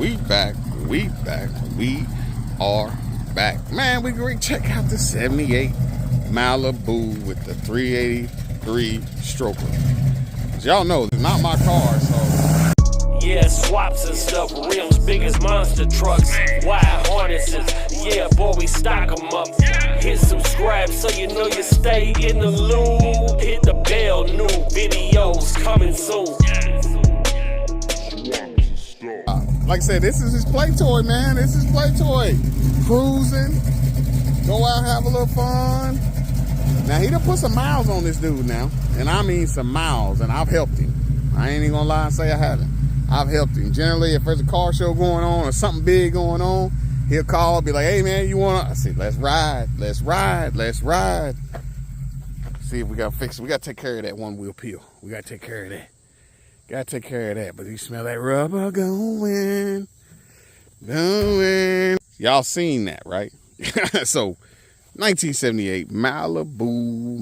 We back. We are back. Man, we great. Check out the 78 Malibu with the 383 stroker. As y'all know, it's not my car, so. Yeah, swaps and stuff, rims big as monster trucks, wide harnesses, yeah boy we stock them up. Hit subscribe so you know you stay in the loop. Hit the bell, new videos coming soon. Like I said, this is his play toy, man. This is play toy. Cruising, go out, have a little fun. Now, he done put some miles on this dude now. And I mean some miles, and I've helped him. I ain't even gonna lie and say I haven't. I've helped him. Generally, if there's a car show going on or something big going on, he'll call, be like, hey, man, you wanna? I say, let's ride, let's ride, let's ride. See if we gotta fix it. We gotta take care of that one wheel peel. We gotta take care of that. Gotta take care of that. But you smell that rubber going. Y'all seen that, right? So, 1978 Malibu.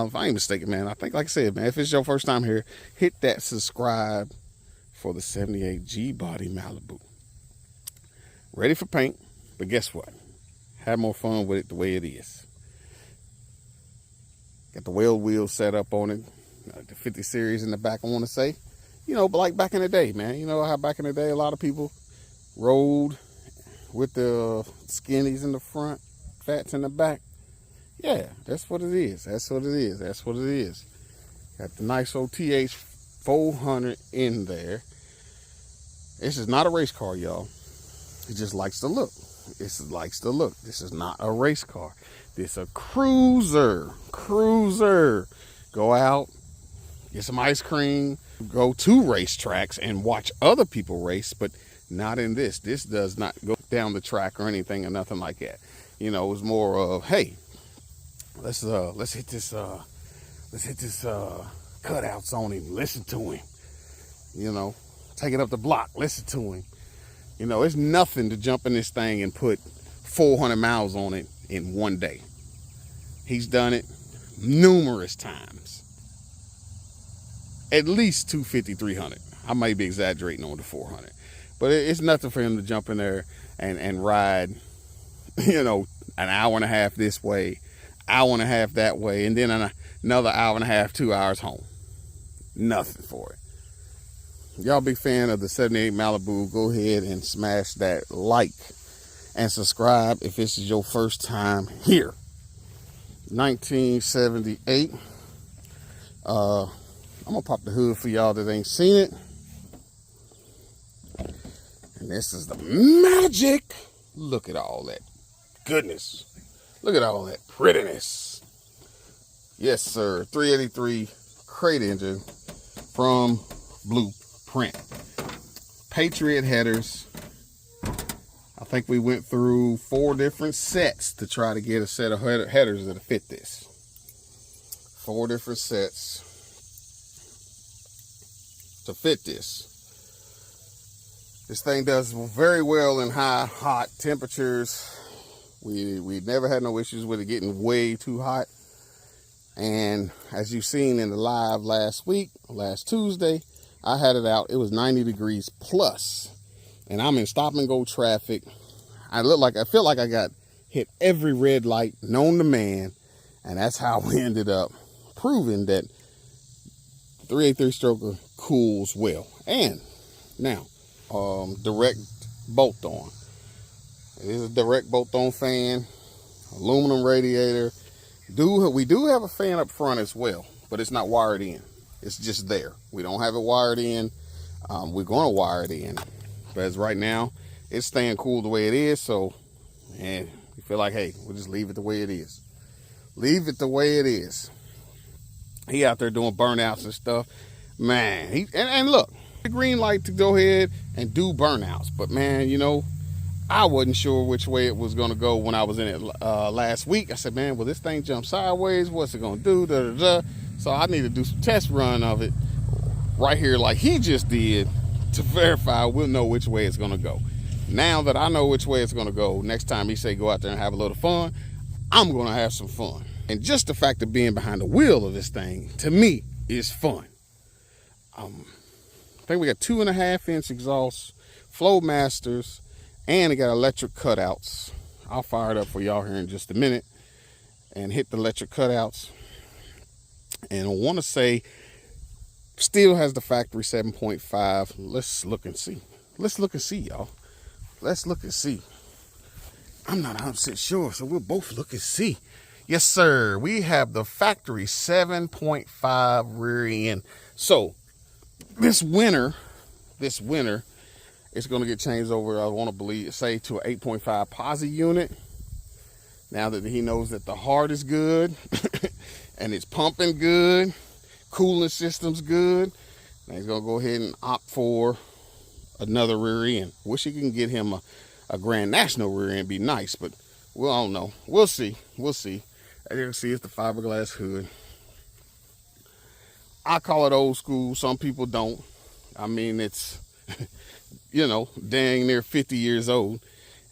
If I ain't mistaken, man. I think, like I said, man, if it's your first time here, hit that subscribe for the 78 G-Body Malibu. Ready for paint, but guess what? Have more fun with it the way it is. Got the whale wheel set up on it. The 50 series in the back, I want to say. You know, but like back in the day, man. You know how back in the day, a lot of people rode with the skinnies in the front, fats in the back. Yeah, that's what it is. That's what it is. That's what it is. Got the nice old TH 400 in there. This is not a race car, y'all. It just likes the look. This likes the look. This is not a race car. This is a cruiser. Go out, get some ice cream, go to racetracks and watch other people race, but not in this. This does not go down the track or anything or nothing like that. You know, it was more of, hey, let's hit this cutouts on him, listen to him. You know, take it up the block, listen to him. You know, it's nothing to jump in this thing and put 400 miles on it in one day. He's done it numerous times. At least 250, 300. I might be exaggerating on the 400. But it's nothing for him to jump in there and ride, you know, an hour and a half this way, hour and a half that way, and then another hour and a half, 2 hours home. Nothing for it. Y'all big fan of the 78 Malibu, go ahead and smash that like and subscribe if this is your first time here. 1978. I'm gonna pop the hood for y'all that ain't seen it. And this is the magic. Look at all that goodness. Look at all that prettiness. Yes, sir. 383 crate engine from Blueprint. Patriot headers. I think we went through 4 different sets to try to get a set of headers that'll fit this. 4 different sets to fit this. This thing does very well in hot temperatures. We never had no issues with it getting way too hot. And as you've seen in the live last Tuesday, I had it out. It was 90 degrees plus. And I'm in stop and go traffic. I feel like I got hit every red light known to man. And that's how we ended up proving that 383 stroker cools well. And now, direct bolt on. It is a direct bolt on fan, aluminum radiator. We do have a fan up front as well, but it's not wired in. It's just there. We don't have it wired in. We're going to wire it in. But as right now, it's staying cool the way it is. So, and we feel like, hey, we'll just leave it the way it is. Leave it the way it is. He out there doing burnouts and stuff. Man, and look, the green light to go ahead and do burnouts. But man, you know, I wasn't sure which way it was going to go when I was in it last week. I said, man, will this thing jump sideways? What's it going to do? Da, da, da. So I need to do some test run of it right here like he just did to verify we'll know which way it's going to go. Now that I know which way it's going to go, next time he say go out there and have a little fun, I'm going to have some fun. And just the fact of being behind the wheel of this thing, to me, is fun. I think we got 2.5-inch exhaust Flowmasters, and it got electric cutouts. I'll fire it up for y'all here in just a minute and hit the electric cutouts. And I want to say still has the factory 7.5. Let's look and see. Let's look and see, y'all. Let's look and see. I'm not 100% sure, so we'll both look and see. Yes, sir. We have the factory 7.5 rear end. So this winter, it's going to get changed over, I want to say, to an 8.5 posi unit. Now that he knows that the heart is good and it's pumping good, cooling system's good, now he's going to go ahead and opt for another rear end. Wish he can get him a Grand National rear end, be nice, but we don't know. We'll see. As you can see, it's the fiberglass hood. I call it old school. Some people don't. I mean, it's, you know, dang near 50 years old.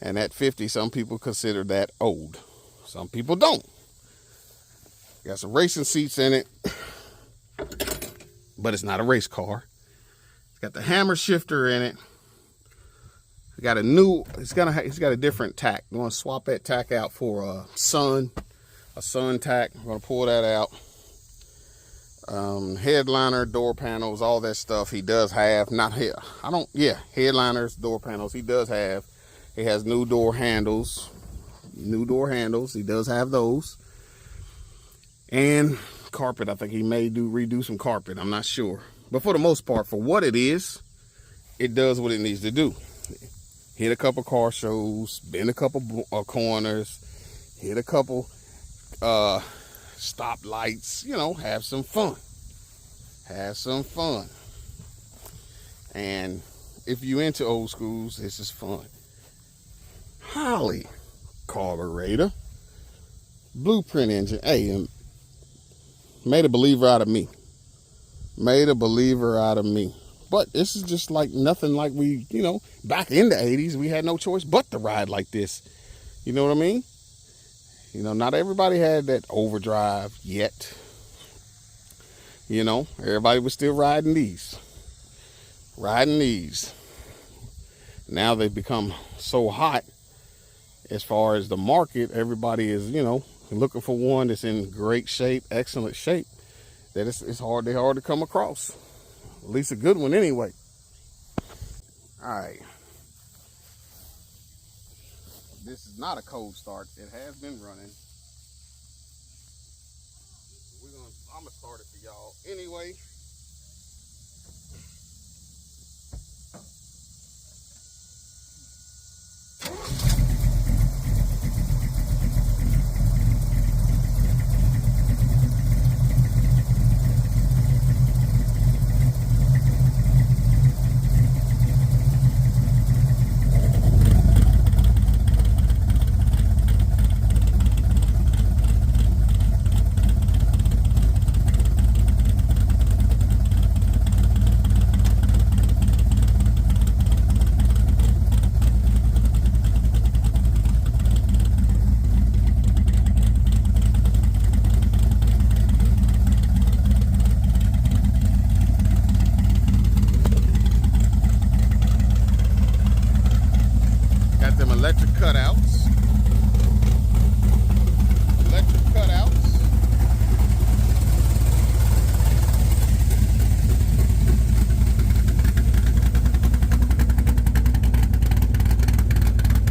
And at 50, some people consider that old. Some people don't. Got some racing seats in it, but it's not a race car. It's got the hammer shifter in it. It's got a different tack. I'm gonna swap that tack out for a sun tack. I'm gonna pull that out. Headliner, door panels, all that stuff he does have. Headliners, door panels he does have. He has new door handles. He does have those. And carpet, I think he may redo some carpet. I'm not sure. But for the most part, for what it is, it does what it needs to do. Hit a couple car shows, bend a couple corners, hit a couple stop lights, you know, have some fun. And if you into old schools, this is fun. Holly carburetor, blueprint engine. Hey, made a believer out of me. But this is just like nothing like we, you know, back in the 80s, we had no choice but to ride like this. You know what I mean? You know, not everybody had that overdrive yet. You know, everybody was still riding these. Now they've become so hot as far as the market. Everybody is, you know, looking for one that's in great shape, excellent shape, that it's hard to come across. At least a good one anyway. All right. This is not a cold start. It has been running. I'm gonna start it for y'all anyway. Electric cutouts.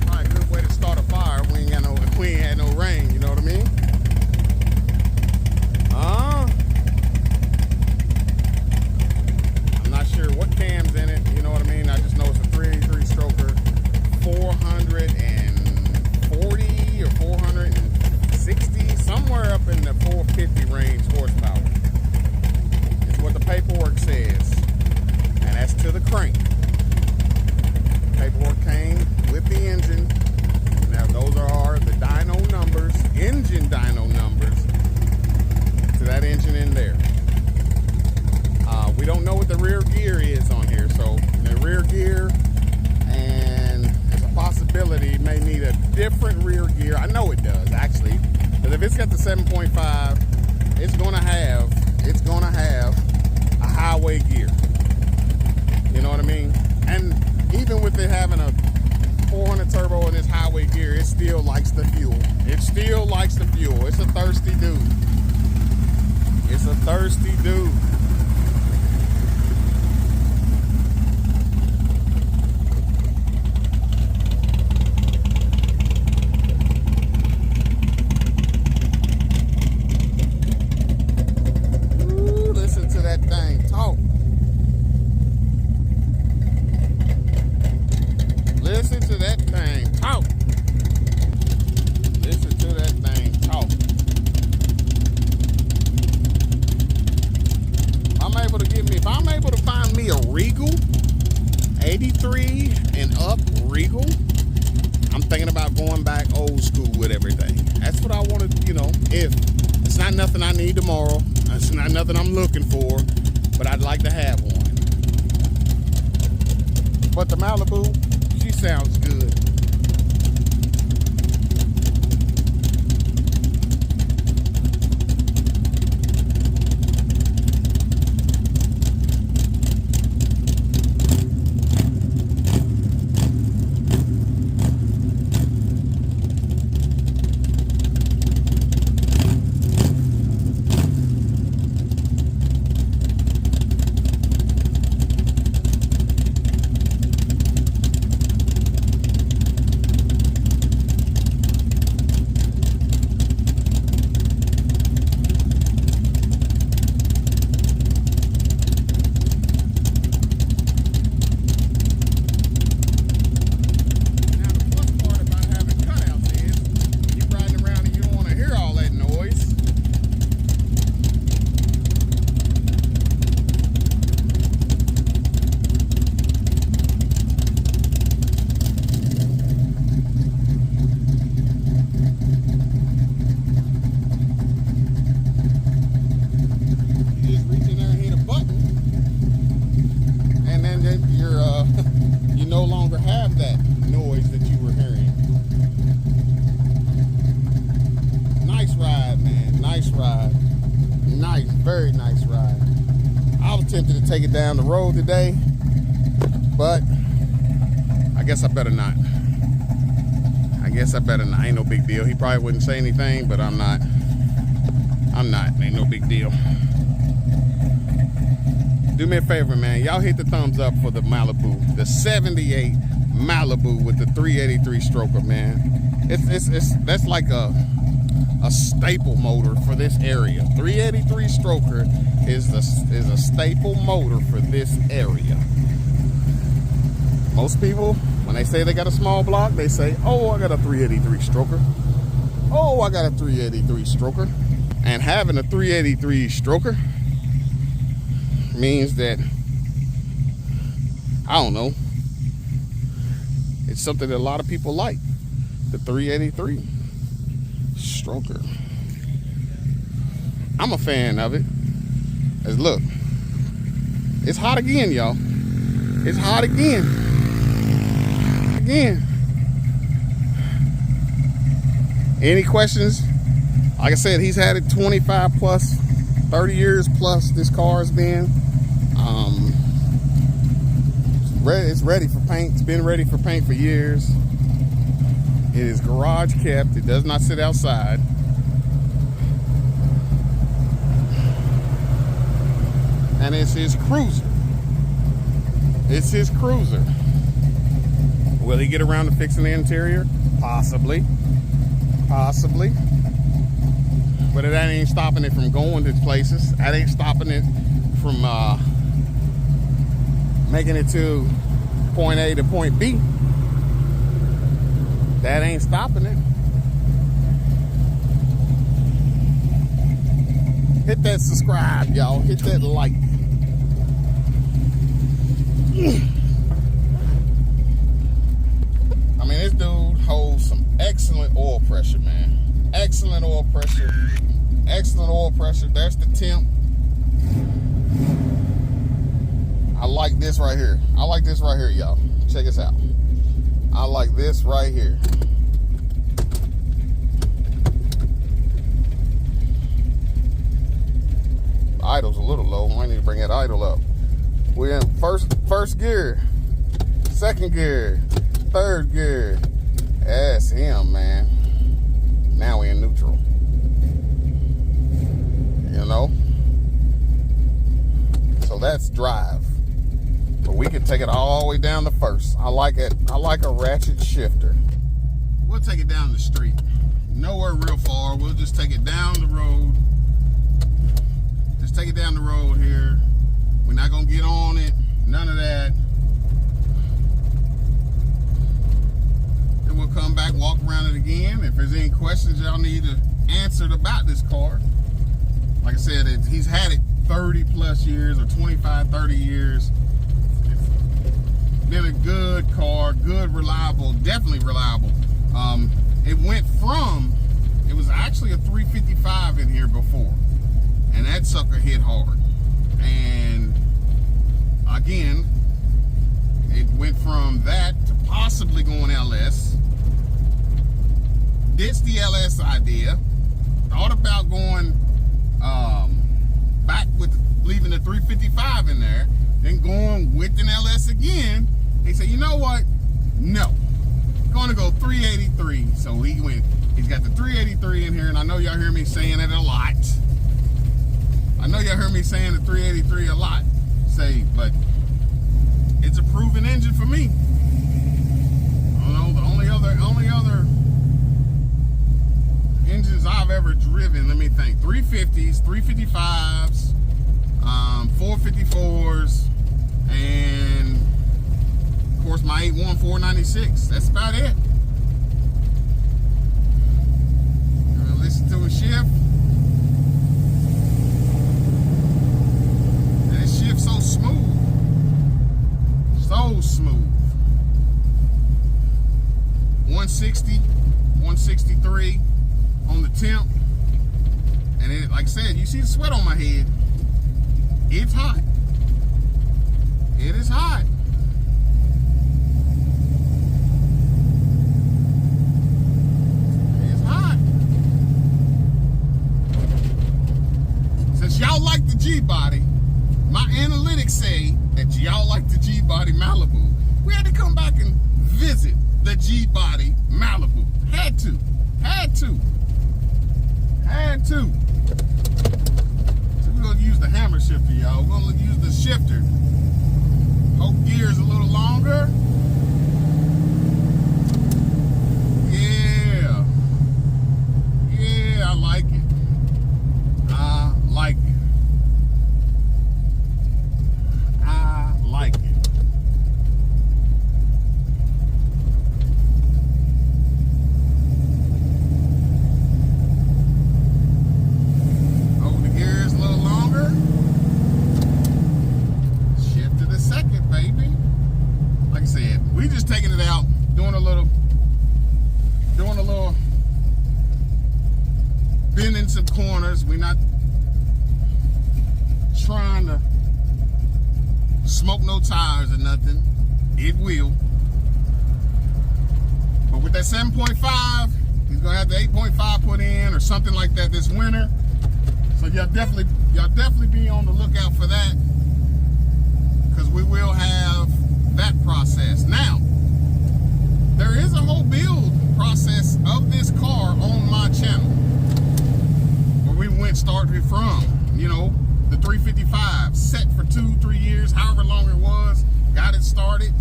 Probably a good way to start a fire. We ain't had no rain. You know what I mean? I'm not sure what cam's in it. You know what I mean? I just know it's a 383 stroker. 440 or 460, somewhere up in the 450 range horsepower is what the paperwork says, and that's to the crank. Paperwork came with the engine. Now those are the dyno numbers, engine dyno numbers to that engine in there. We don't know what the rear gear is on here, so the rear gear, and possibility may need a different rear gear. I know it does, actually, because if it's got the 7.5, it's gonna have a highway gear. You know what I mean? And even with it still likes the fuel. It still likes the fuel. It's a thirsty dude. It's a thirsty dude. Ooh, listen to that thing talk. Listen to that thing talk. Listen to that thing talk. If I'm able to find me a Regal, 83 and up Regal, I'm thinking about going back old school with everything. That's what I want to, if it's not nothing I need tomorrow, it's not nothing I'm looking for, but I'd like to have one. But the Malibu, she sounds good. You no longer have that noise that you were hearing. Nice ride, man. Nice ride. Nice, very nice ride. I was tempted to take it down the road today, but I guess I better not. Ain't no big deal. He probably wouldn't say anything, but I'm not. Ain't no big deal. Do me a favor, man. Y'all hit the thumbs up for the Malibu, the 78 Malibu with the 383 stroker, man. That's like a staple motor for this area. 383 stroker is a staple motor for this area. Most people, when they say they got a small block, they say, "Oh, I got a 383 stroker. Oh, I got a 383 stroker." And having a 383 stroker means that, I don't know, it's something that a lot of people like. The 383 stroker. I'm a fan of it. As look, it's hot again, y'all. It's hot again. Any questions? Like I said, he's had it 25 plus, 30 years plus this car's been. It's ready for paint. It's been ready for paint for years. It is garage kept. It does not sit outside. And it's his cruiser. It's his cruiser. Will he get around to fixing the interior? Possibly. Possibly. But that ain't stopping it from going to places. That ain't stopping it from making it to point A to point B. That ain't stopping it. Hit that subscribe, y'all. Hit that like. I mean, this dude holds some excellent oil pressure, man. Excellent oil pressure. Excellent oil pressure. There's the temp. I like this right here. I like this right here, y'all. Check this out. I like this right here. The idle's a little low. I need to bring that idle up. We're in first gear, second gear, third gear, That's him, man. Now we're in neutral. You know? So that's drive. But we can take it all the way down to first. I like it. I like a ratchet shifter. We'll take it down the street. Nowhere real far. We'll just take it down the road. Just take it down the road here. We're not going to get on it. None of that. Then we'll come back, walk around it again. If there's any questions y'all need answered about this car. Like I said, he's had it 30 plus years or 25, 30 years. Been a good car, good, reliable, definitely reliable. It went from, it was actually a 355 in here before, and that sucker hit hard. And again, it went from that to possibly going LS. Ditched the LS idea. Thought about going back with leaving the 355 in there, then going with an LS again. They said, you know what? No. Gonna go 383. So he's got the 383 in here, and I know y'all hear me saying it a lot. I know y'all hear me saying the 383 a lot. But it's a proven engine for me. I don't know, the only other engines I've ever driven, let me think, 350s, 355s, 454s, and of course my 81 496. That's about it. Listen to a shift. And it shifts so smooth. So smooth. 160, 163 on the temp. And it, like I said, you see the sweat on my head. It's hot. It is hot. It's hot. Since y'all like the G-Body, my analytics say that y'all like the G-Body Malibu. We had to come back and visit the G-Body Malibu. Had to. So we're gonna use the hammer shifter, y'all. We're gonna use the shifter. Hope gears a little longer. Yeah, I like it. I like it. Bending some corners. We're not trying to smoke no tires or nothing. It will. But with that 7.5, he's gonna have the 8.5 put in or something like that this winter. So y'all definitely be on the lookout for that, because we will have that process. Now, there is a whole build process of this car on my channel. We started from, the 355, set for 2-3 years, however long it was, got it started,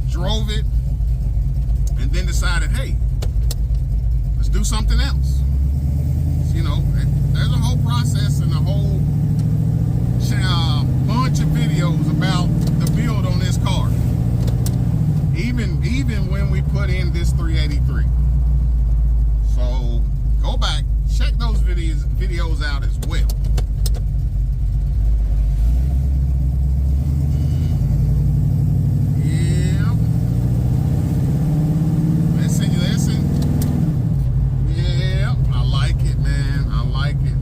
drove it, and then decided, hey, let's do something else. There's a whole process and a whole bunch of videos about the build on this car. Even when we put in this 383. So go back, check those videos out as well. Yeah. Listen. Yeah, I like it, man. I like it.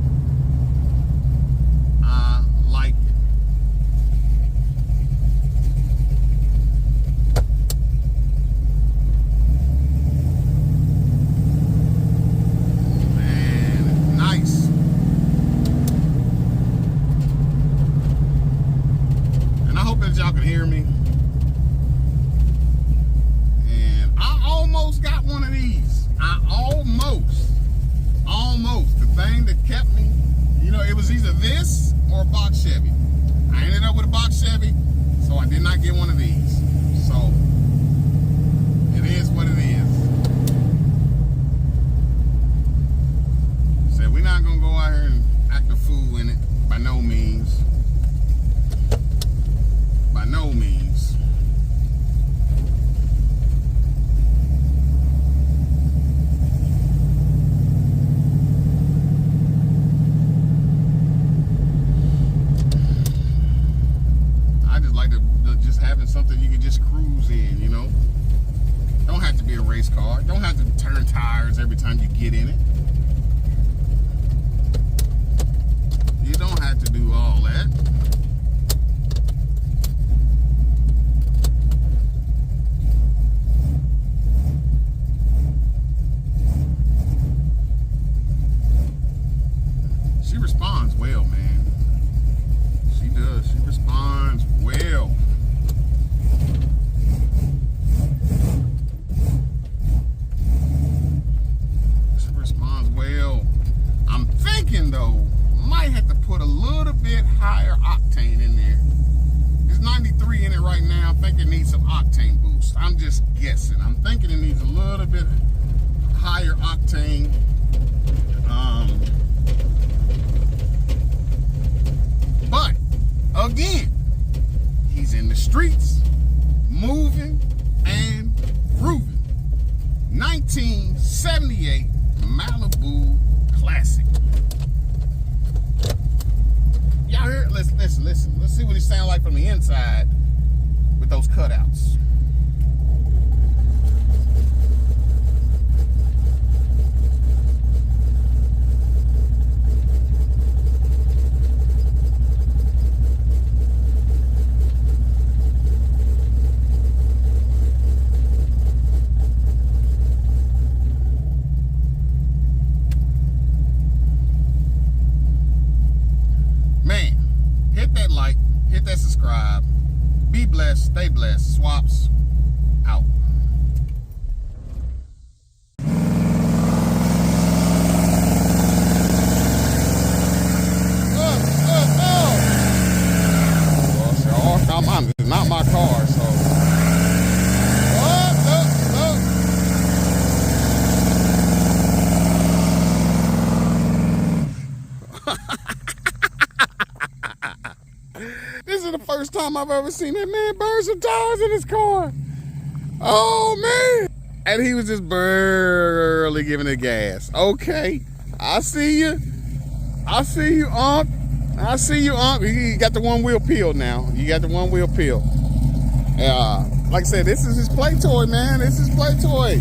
almost got one of these. Almost. The thing that kept me, it was either this or a box Chevy. I ended up with a box Chevy, so I did not get one of these. So it is what it is. Said we're not gonna go out here and act a fool in it. By no means. By no means. Just having something you can just cruise in, Don't have to be a race car. Don't have to turn tires every time you get in it. You don't have to do all that. She responds well, man. She does. She responds well. I'm thinking though, might have to put a little bit higher octane in there. There's 93 in it right now. I think it needs some octane boost. I'm just guessing. I'm thinking it needs a little bit higher octane. But again, he's in the streets, moving and grooving. 1978 Malibu Classic. Y'all hear? Listen. Let's see what he sound like from the inside with those cutouts. Hit that like, hit that subscribe. Be blessed, stay blessed. Swaps out. Well, it's not my car, so. This is the first time I've ever seen that man burn some tires in his car. Oh, man. And he was just barely giving it gas. Okay. I see you. I see you, Unc. I see you, Unc. You got the one wheel peeled now. You got the one wheel peeled. Like I said, this is his play toy, man. This is play toy.